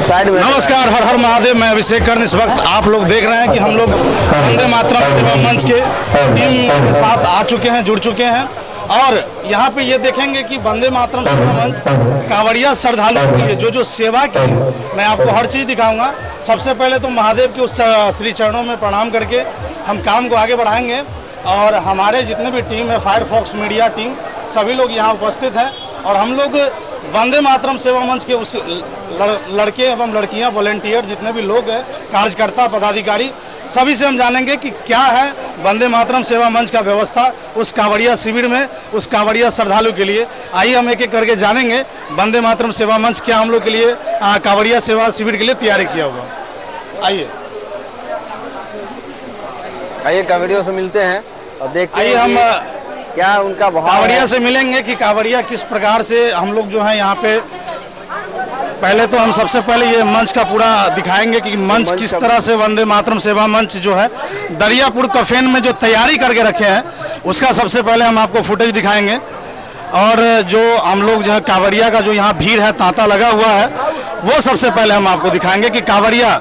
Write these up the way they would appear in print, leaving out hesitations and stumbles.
नमस्कार, हर हर महादेव। मैं अभिषेक कर्ण। इस वक्त आप लोग देख रहे हैं कि हम लोग वंदे मातरम सेवा मंच के टीम के साथ आ चुके हैं, जुड़ चुके हैं। और यहाँ पे ये देखेंगे कि वंदे मातरम सेवा मंच कांवड़िया श्रद्धालु के लिए जो सेवा की है, मैं आपको हर चीज़ दिखाऊंगा। सबसे पहले तो महादेव के उस श्री चरणों में प्रणाम करके हम काम को आगे बढ़ाएंगे। और हमारे जितने भी टीम है, फायरफॉक्स मीडिया टीम, सभी लोग यहाँ उपस्थित हैं। और हम लोग वंदे मातरम सेवा मंच के उस लड़के एवं लड़कियां, वॉलेंटियर जितने भी लोग हैं, कार्यकर्ता, पदाधिकारी, सभी से हम जानेंगे कि क्या है वंदे मातरम सेवा मंच का व्यवस्था उस कांवड़िया शिविर में, उस कांवड़िया श्रद्धालु के लिए। आइए हम एक एक करके जानेंगे वंदे मातरम सेवा मंच क्या हम लोग के लिए कांवड़िया सेवा शिविर के लिए तैयारी किया होगा। आइए कांवड़ियों से मिलते हैं और देखते हैं। आइए हम क्या उनका कांवड़िया से मिलेंगे कि कांवड़िया किस प्रकार से हम लोग जो है यहाँ पे। पहले तो हम सबसे पहले ये मंच का पूरा दिखाएंगे कि मंच किस तरह से वंदे मातरम सेवा मंच जो है दरियापुर कफेन में जो तैयारी करके रखे हैं, उसका सबसे पहले हम आपको फुटेज दिखाएंगे। और जो हम लोग जो है कांवड़िया का जो यहाँ भीड़ है, तांता लगा हुआ है, वो सबसे पहले हम आपको दिखाएंगे कि कांवड़िया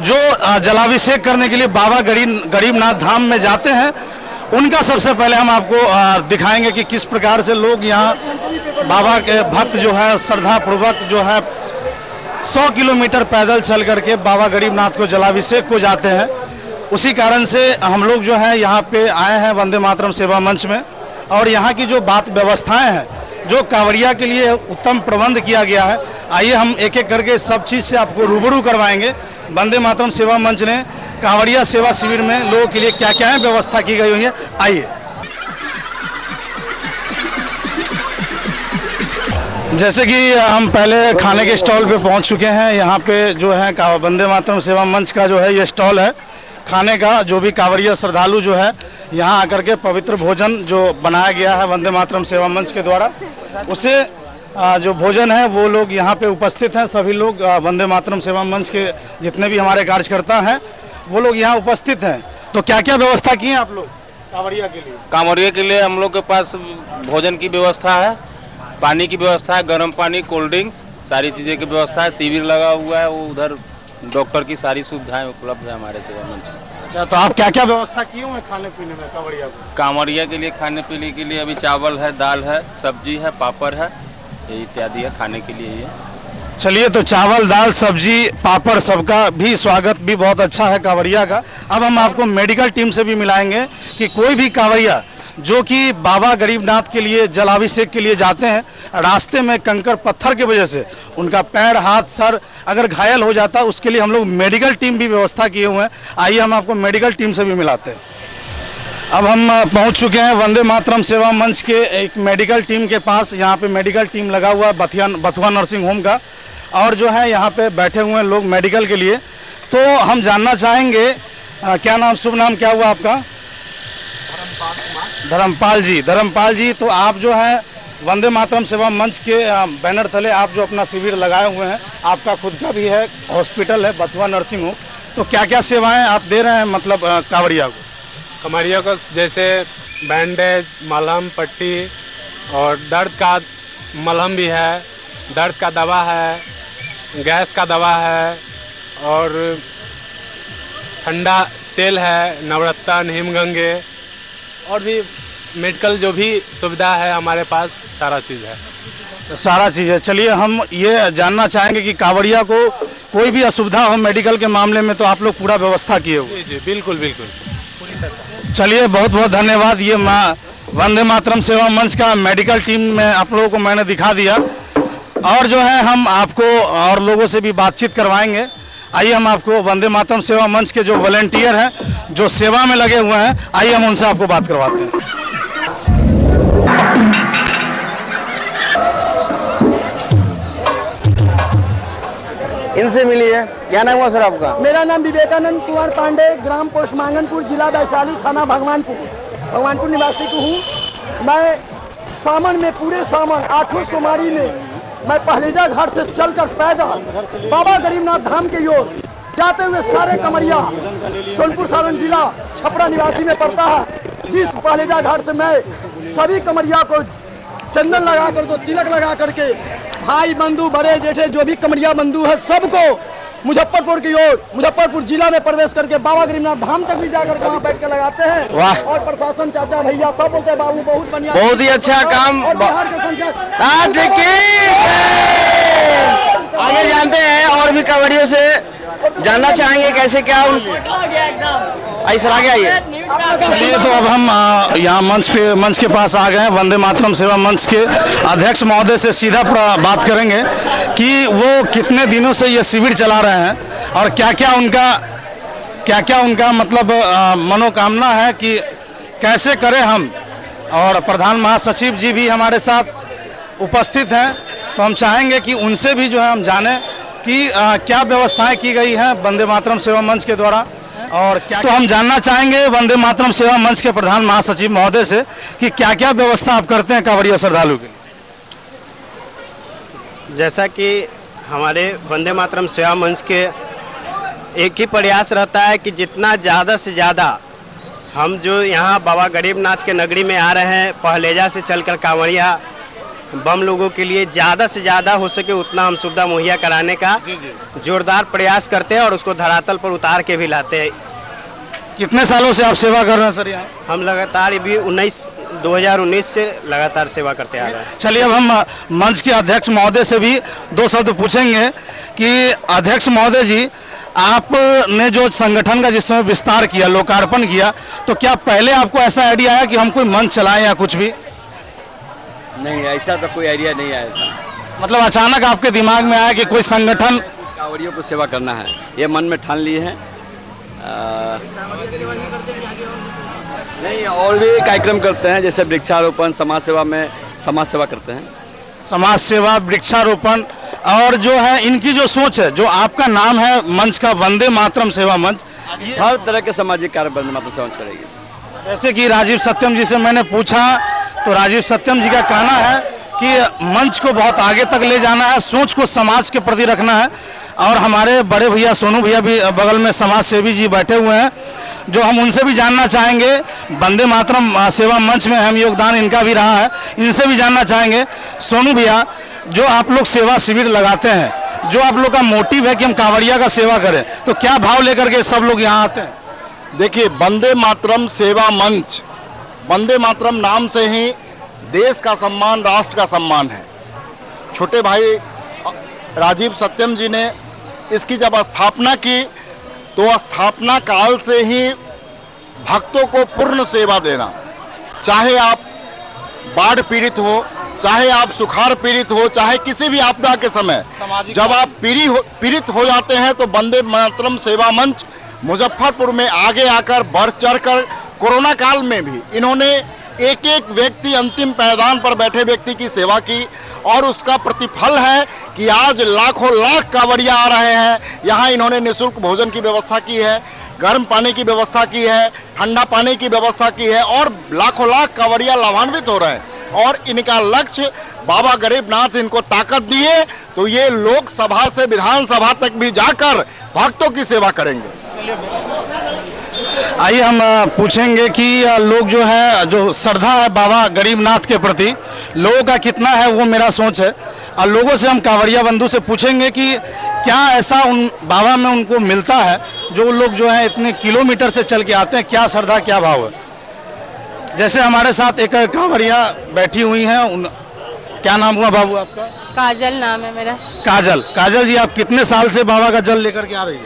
जो जलाभिषेक करने के लिए बाबा गरीबनाथ धाम में जाते हैं, उनका सबसे पहले हम आपको दिखाएंगे कि किस प्रकार से लोग यहाँ बाबा के भक्त जो है श्रद्धा पूर्वक जो है 100 किलोमीटर पैदल चल करके बाबा गरीबनाथ को जलाभिषेक को जाते हैं। उसी कारण से हम लोग जो है यहाँ पे आए हैं वंदे मातरम सेवा मंच में। और यहाँ की जो बात व्यवस्थाएं हैं, जो कांवड़िया के लिए उत्तम प्रबंध किया गया है, आइए हम एक एक करके सब चीज़ से आपको रूबरू करवाएंगे। वंदे मातरम सेवा मंच ने कांवड़िया सेवा शिविर में लोगों के लिए क्या क्या है व्यवस्था की गई हुई है। आइए, जैसे कि हम पहले खाने के स्टॉल पे पहुंच चुके हैं। यहाँ पे जो है वंदे मातरम सेवा मंच का जो है ये स्टॉल है खाने का। जो भी कांवड़िया श्रद्धालु जो है यहाँ आकर के पवित्र भोजन जो बनाया गया है वंदे मातरम सेवा मंच के द्वारा, उसे जो भोजन है वो लोग यहाँ पे उपस्थित हैं। सभी लोग वंदे मातरम सेवा मंच के जितने भी हमारे कार्यकर्ता हैं वो लोग यहाँ उपस्थित हैं। तो क्या क्या व्यवस्था की है आप लोग कांवड़िया के लिए? कांवड़िया के लिए हम लोग के पास भोजन की व्यवस्था है, पानी की व्यवस्था है, गर्म पानी, कोल्ड ड्रिंक्स, सारी चीज़ें की व्यवस्था है। शिविर लगा हुआ है, वो उधर डॉक्टर की सारी सुविधाएं उपलब्ध है हमारे सेवा मंच में। अच्छा, तो आप क्या क्या व्यवस्था किए हुए हैं खाने पीने में कांवड़िया को? कांवड़िया के लिए खाने पीने के लिए अभी चावल है, दाल है, सब्जी है, पापड़ है, ये इत्यादि है खाने के लिए। ये चलिए, तो चावल, दाल, सब्जी, पापड़, सबका भी स्वागत भी बहुत अच्छा है कांवड़िया का। अब हम आपको मेडिकल टीम से भी मिलाएंगे कि कोई भी कांवड़िया जो कि बाबा गरीबनाथ के लिए जलाभिषेक के लिए जाते हैं, रास्ते में कंकर पत्थर की वजह से उनका पैर, हाथ, सर अगर घायल हो जाता है, उसके लिए हम लोग मेडिकल टीम भी व्यवस्था किए हुए हैं। आइए हम आपको मेडिकल टीम से भी मिलाते हैं। अब हम पहुंच चुके हैं वंदे मातरम सेवा मंच के एक मेडिकल टीम के पास। यहाँ पे मेडिकल टीम लगा हुआ है बथुआ नर्सिंग होम का। और जो है यहाँ पे बैठे हुए हैं लोग मेडिकल के लिए। तो हम जानना चाहेंगे क्या नाम, शुभ नाम क्या हुआ आपका? धर्मपाल जी। धर्मपाल जी, तो आप जो है वंदे मातरम सेवा मंच के बैनर तले आप जो अपना शिविर लगाए हुए हैं, आपका खुद का भी है हॉस्पिटल है बथुआ नर्सिंग होम, तो क्या क्या सेवाएं आप दे रहे हैं मतलब कांवड़िया को? कांवड़िया को जैसे बैंडेज, मलहम, पट्टी और दर्द का मलहम भी है, दर्द का दवा है, गैस का दवा है और ठंडा तेल है, नवरत्न, हिमगंगे और भी मेडिकल जो भी सुविधा है हमारे पास, सारा चीज़ है। सारा चीज़ है। चलिए, हम ये जानना चाहेंगे कि कांवड़िया को कोई भी असुविधा हो मेडिकल के मामले में तो आप लोग पूरा व्यवस्था किए हो? जी जी, बिल्कुल बिल्कुल। चलिए, बहुत बहुत धन्यवाद। ये वंदे मातरम सेवा मंच का मेडिकल टीम में आप लोगों को मैंने दिखा दिया। और जो है हम आपको और लोगों से भी बातचीत करवाएंगे। आइए हम आपको वंदे मातरम सेवा मंच के जो वॉलेंटियर हैं, जो सेवा में लगे हुए हैं, आइए हम उनसे आपको बात करवाते हैं। इनसे मिलिए। क्या नाम हुआ सर आपका? मेरा नाम विवेकानंद कुमार पांडे, ग्राम पोस्ट मांगनपुर, जिला वैशाली, थाना भगवानपुर निवासी को हूँ। मैं सावन में, पूरे सावन 8वें सोमवारी में मैं पहलेजा घाट से चलकर पैदल बाबा गरीबनाथ धाम के ओर जाते हुए सारे कांवड़िया, सोनपुर सारण जिला छपरा निवासी में पड़ता है। जिस पहलेजा घाट से मैं सभी कांवड़िया को चंदन लगा कर, तो तिलक लगा करके भाई बंधु बड़े जेठे जो भी कमरिया बंधु है सबको मुजफ्फरपुर की ओर मुजफ्फरपुर जिला में प्रवेश करके बाबा गरीबनाथ धाम तक भी जाकर के वहाँ बैठ के लगाते हैं। वाह। और प्रशासन चाचा भैया सब बोलते हैं बाबू बहुत बढ़िया, बहुत ही अच्छा काम। और बिहार के संख्या आज की आगे जानते हैं और भी कबड्डियों से जानना चाहेंगे कैसे क्या आइए सर आगे आइए। चलिए तो अब हम यहाँ मंच के पास आ गए हैं। वंदे मातरम सेवा मंच के अध्यक्ष महोदय से सीधा बात करेंगे कि वो कितने दिनों से ये शिविर चला रहे हैं और क्या क्या उनका मतलब मनोकामना है कि कैसे करें हम। और प्रधान महासचिव जी भी हमारे साथ उपस्थित हैं, तो हम चाहेंगे कि उनसे भी जो है हम जानें कि क्या व्यवस्थाएं की गई हैं वंदे मातरम सेवा मंच के द्वारा और क्या। तो हम जानना चाहेंगे वंदे मातरम सेवा मंच के प्रधान महासचिव महोदय से कि क्या क्या व्यवस्था आप करते हैं कांवड़िया श्रद्धालु के लिए। जैसा कि हमारे वंदे मातरम सेवा मंच के एक ही प्रयास रहता है कि जितना ज़्यादा से ज़्यादा हम जो यहाँ बाबा गरीबनाथ के नगरी में आ रहे हैं पहलेजा से चलकर कांवड़िया बम लोगों के लिए ज़्यादा से ज़्यादा हो सके उतना हम सुविधा मुहैया कराने का जोरदार प्रयास करते हैं और उसको धरातल पर उतार के भी लाते हैं। कितने सालों से आप सेवा कर रहे हैं सर यहाँ? हम लगातार भी 2019 से लगातार सेवा करते आ रहे हैं। चलिए अब हम मंच के अध्यक्ष महोदय से भी दो शब्द पूछेंगे कि अध्यक्ष महोदय जी, आपने जो संगठन का जिस समय विस्तार किया, लोकार्पण किया, तो क्या पहले आपको ऐसा आइडिया आया कि हम कोई मंच चलाएं या कुछ भी? नहीं, ऐसा तो कोई आइडिया नहीं आया था। मतलब अचानक आपके दिमाग में आया कि कोई संगठन कांवड़ियों को सेवा करना है, ये मन में ठान लिए हैं। नहीं, और भी कार्यक्रम करते हैं जैसे वृक्षारोपण, समाज सेवा में समाज सेवा करते हैं। समाज सेवा, वृक्षारोपण और जो है इनकी जो सोच है, जो आपका नाम है मंच का वंदे मातरम सेवा मंच, हर तरह के सामाजिक कार्य वंदे मातरम सेवा मंच करेगी। जैसे कि राजीव सत्यम जी से मैंने पूछा तो राजीव सत्यम जी का कहना है कि मंच को बहुत आगे तक ले जाना है, सोच को समाज के प्रति रखना है। और हमारे बड़े भैया सोनू भैया भी बगल में समाज सेवी जी बैठे हुए हैं, जो हम उनसे भी जानना चाहेंगे। वंदे मातरम सेवा मंच में अहम योगदान इनका भी रहा है, इनसे भी जानना चाहेंगे। सोनू भैया, जो आप लोग सेवा शिविर लगाते हैं, जो आप लोग का मोटिव है कि हम कांवड़िया का सेवा करें, तो क्या भाव लेकर के सब लोग यहाँ आते हैं? देखिए, वंदे मातरम सेवा मंच, वंदे मातरम नाम से ही देश का सम्मान, राष्ट्र का सम्मान है। छोटे भाई राजीव सत्यम जी ने इसकी जब स्थापना की तो स्थापना काल से ही भक्तों को पूर्ण सेवा देना, चाहे आप बाढ़ पीड़ित हो, चाहे आप सुखाड़ पीड़ित हो, चाहे किसी भी आपदा के समय जब आप पीड़ित हो जाते हैं तो वंदे मातरम सेवा मंच मुजफ्फरपुर में आगे आकर बढ़ चढ़कर कोरोना काल में भी इन्होंने एक एक व्यक्ति, अंतिम पायदान पर बैठे व्यक्ति की सेवा की और उसका प्रतिफल है कि आज लाखों लाख कांवड़िया आ रहे हैं। यहाँ इन्होंने निःशुल्क भोजन की व्यवस्था की है, गर्म पानी की व्यवस्था की है, ठंडा पानी की व्यवस्था की है और लाखों लाख कांवड़िया लाभान्वित हो रहे हैं। और इनका लक्ष्य, बाबा गरीबनाथ इनको ताकत दिए तो ये लोकसभा से विधानसभा तक भी जाकर भक्तों की सेवा करेंगे। आइए हम पूछेंगे कि लोग जो है, जो श्रद्धा है बाबा गरीबनाथ के प्रति लोगों का कितना है, वो मेरा सोच है। और लोगों से हम कांवड़िया बंधु से पूछेंगे कि क्या ऐसा उन बाबा में उनको मिलता है जो लोग जो है इतने किलोमीटर से चल के आते हैं, क्या श्रद्धा, क्या भाव है। जैसे हमारे साथ एक कांवड़िया बैठी हुई हैं, क्या नाम हुआ बाबू आपका? काजल नाम है मेरा। काजल जी, आप कितने साल से बाबा का जल लेकर के आ रही है?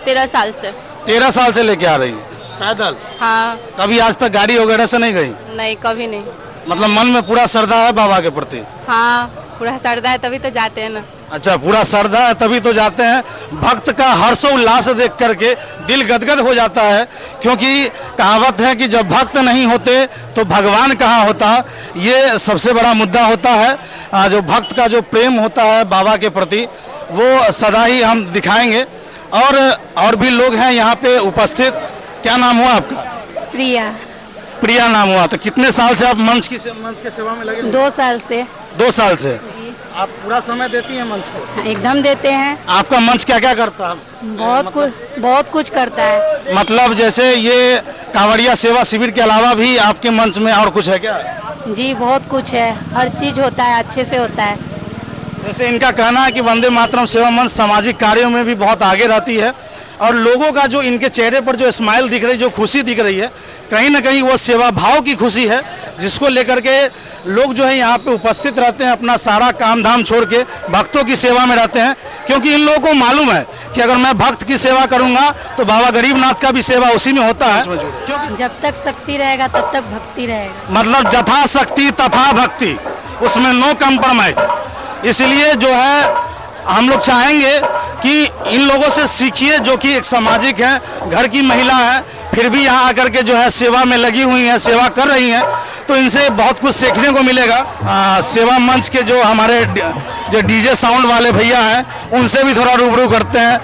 13 साल से। 13 साल से लेके आ रही है पैदल? हाँ। कभी आज तक गाड़ी वगैरह से नहीं गई? नहीं, कभी नहीं। मतलब मन में पूरा श्रद्धा है बाबा के प्रति? हाँ, पूरा श्रद्धा है तभी तो जाते हैं ना। अच्छा, पूरा श्रद्धा है तभी तो जाते हैं। भक्त का हर्षोल्लास देख करके दिल गदगद हो जाता है, क्योंकि कहावत है कि जब भक्त नहीं होते तो भगवान कहाँ होता। ये सबसे बड़ा मुद्दा होता है। जो भक्त का जो प्रेम होता है बाबा के प्रति, वो सदा ही हम दिखाएंगे। और भी लोग हैं यहाँ पे उपस्थित। क्या नाम हुआ आपका? प्रिया। प्रिया नाम हुआ। तो कितने साल से आप मंच के सेवा में लगे? 2 साल से। 2 साल से आप पूरा समय देती हैं मंच को? एकदम देते हैं। आपका मंच क्या क्या करता है? बहुत कुछ करता है। मतलब जैसे ये कांवड़िया सेवा शिविर के अलावा भी आपके मंच में और कुछ है क्या? जी, बहुत कुछ है, हर चीज होता है, अच्छे से होता है। जैसे इनका कहना है कि वंदे मातरम सेवा मंच सामाजिक कार्यों में भी बहुत आगे रहती है और लोगों का जो इनके चेहरे पर जो स्माइल दिख रही है, जो खुशी दिख रही है, कहीं ना कहीं वो सेवा भाव की खुशी है, जिसको लेकर के लोग जो है यहाँ पे उपस्थित रहते हैं, अपना सारा काम धाम छोड़ के भक्तों की सेवा में रहते हैं। क्योंकि इन लोगों को मालूम है कि अगर मैं भक्त की सेवा करूँगा तो बाबा गरीबनाथ का भी सेवा उसी में होता है। क्योंकि जब तक शक्ति रहेगा तब तक भक्ति रहेगा। मतलब जथा शक्ति तथा भक्ति, उसमें नो कम्प्रोमाइज। इसलिए जो है हम लोग चाहेंगे कि इन लोगों से सीखिए, जो कि एक सामाजिक है, घर की महिला है, फिर भी यहाँ आकर के जो है सेवा में लगी हुई हैं, सेवा कर रही हैं, तो इनसे बहुत कुछ सीखने को मिलेगा। सेवा मंच के जो हमारे जो डीजे साउंड वाले भैया हैं, उनसे भी थोड़ा रूबरू करते हैं।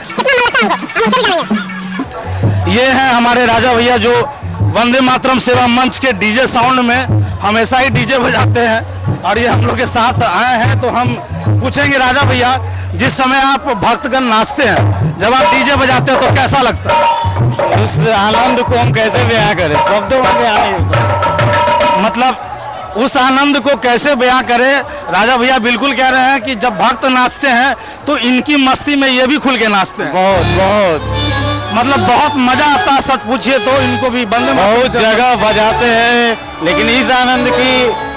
ये हैं हमारे राजा भैया जो वंदे मातरम सेवा मंच के डीजे साउंड में हमेशा ही डीजे बजाते हैं और ये हम लोग के साथ आए हैं। तो हम पूछेंगे राजा भैया, जिस समय आप भक्तगण नाचते हैं, जब आप डीजे बजाते हो तो कैसा लगता है? उस आनंद को हम कैसे बयां करें, शब्दों में बयां नहीं हो सकता। मतलब उस आनंद को कैसे बयां करें? राजा भैया बिल्कुल कह रहे हैं कि जब भक्त नाचते हैं तो इनकी मस्ती में ये भी खुल के नाचते हैं। बहुत मतलब बहुत मजा आता है। सच पूछिए तो इनको भी बहुत जगह बजाते हैं, लेकिन इस आनंद के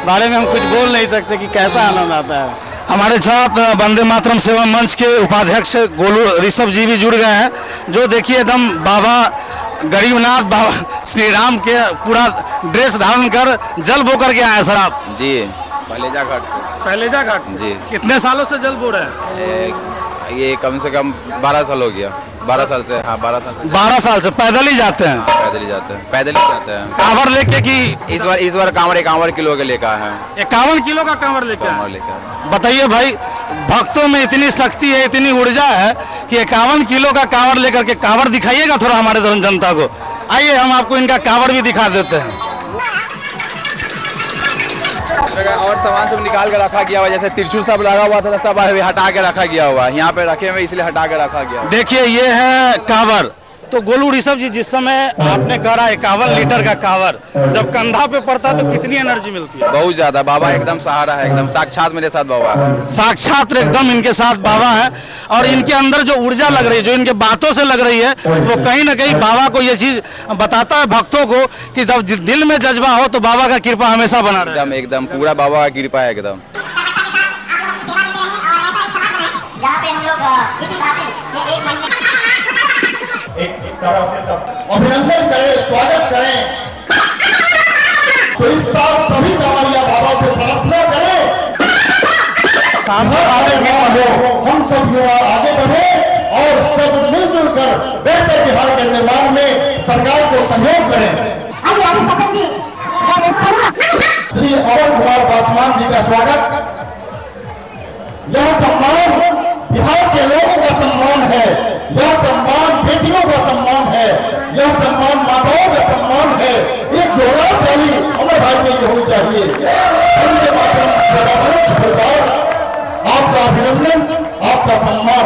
बारे में हम कुछ बोल नहीं सकते कि कैसा आनंद आता है। हमारे साथ वंदे मातरम सेवा मंच के उपाध्यक्ष गोलू ऋषभ जी भी जुड़ गए हैं, जो देखिए एकदम बाबा गरीबनाथ बाबा श्री राम के पूरा ड्रेस धारण कर जल बो करके आए सर आप। जी, पहलेजा घाट से। पहलेजा घाट से? जी। कितने सालों से जल बो रहे हैं? ये कम से कम 12 साल हो गया। 12 साल से। हाँ, 12 साल से। 12 साल से पैदल ही जाते हैं? पैदल ही जाते हैं, पैदल ही जाते हैं। कांवर लेके कि इस बार कांवर 51 किलो के लेकर है। 51 किलो का कांवर लेके आए? लेकर। बताइए भाई, भक्तों में इतनी शक्ति है, इतनी ऊर्जा है कि 51 किलो का कांवर लेकर के, कांवर दिखाइएगा थोड़ा हमारे जनता को। आइए हम आपको इनका कांवर भी दिखा देते हैं। और सामान सब निकाल के रखा गया हुआ, जैसे त्रिशूल सब लगा हुआ था, सब हटा के रखा गया हुआ है। यहाँ पे रखे हुए इसलिए हटा के रखा गया। देखिए ये है कांवर। तो गोलू ऋषभ जी, जिस समय आपने कहा 51 लीटर का कांवर जब कंधा पे पड़ता है तो कितनी एनर्जी मिलती है? बहुत ज्यादा। बाबा एकदम सहारा है, एकदम साक्षात मेरे साथ बाबा है। साक्षात एकदम इनके साथ बाबा है और इनके अंदर जो ऊर्जा लग रही है, जो इनके बातों से लग रही है, वो कहीं ना कहीं बाबा को ये चीज बताता है भक्तों को कि जब दिल में जज्बा हो तो बाबा का कृपा हमेशा बना रहे। एकदम एकदम पूरा बाबा का कृपा है एकदम। अभिनंदन करें, स्वागत करें। तो इस साल सभी कांवड़िया बाबा से प्रार्थना करें, हम सब युवा आगे बढ़े और सब मिलजुल कर बेहतर बिहार के निर्माण में सरकार को सहयोग करें। श्री अमर कुमार पासवान जी का स्वागत। यह सम्मान बिहार के लोगों का सम्मान है, यह सम्मान बेटियों का सम्मान है, यह सम्मान माताओं का सम्मान है। एक जोरदार ताली अमर भाई के लिए होनी चाहिए। वंदे मातरम सेवा मंच सरकार, आपका अभिनंदन, आपका सम्मान।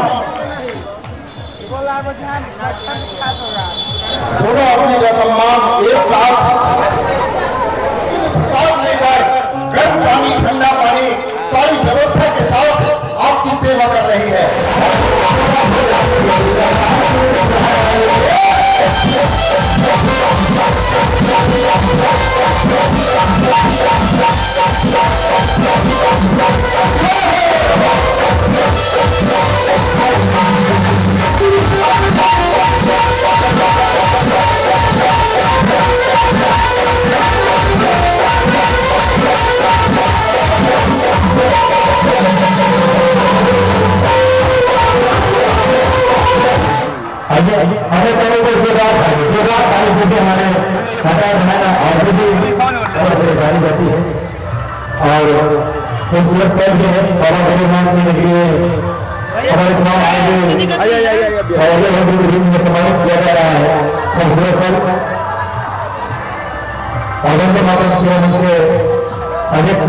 दोनों आदमी का सम्मान एक साथ लेकर गर्म पानी, ठंडा पानी, सारी व्यवस्था के साथ आपकी सेवा कर रही है। हमें चलो तो हमारे जानी जाती है और खूबसूरत पल भी है। बाबा गरीबनाथ की नगरी में हमारे तमाम आए बीच में सम्मानित किया जा रहा है। खूबसूरत पल वंदे मातरम सेवा मंच के अध्यक्ष